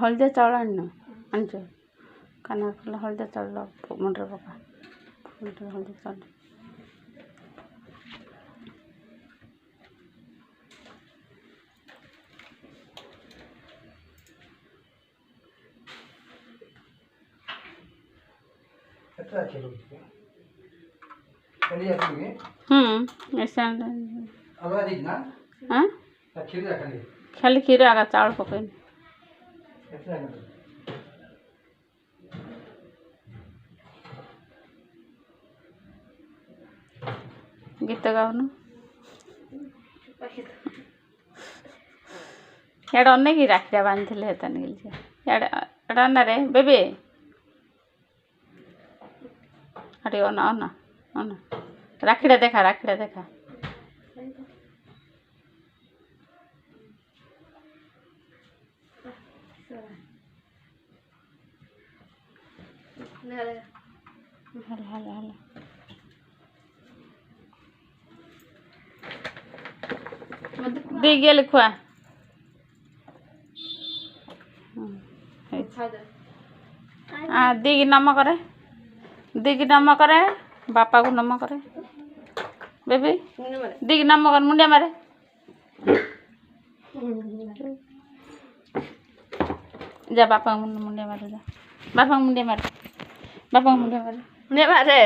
हलदिया चाउल आनच काना फुल हलदिया चाउल मुंडे पका हलदिया चाउल ऐसा खाली क्षीर आगा चाउल पकईन गीत गाउन इड अनेक राखिया बांधि हेता निकल रे बेबी अरे अना अना अना राखिड़ा देखा हला दी गेल खुआ दी की नम करे बापा को नम करे बेबी दी की नम कर मुंडिया मारे जा बापा मुंडिया मारे जा बापा मुंडिया मारे मुंडिया मारे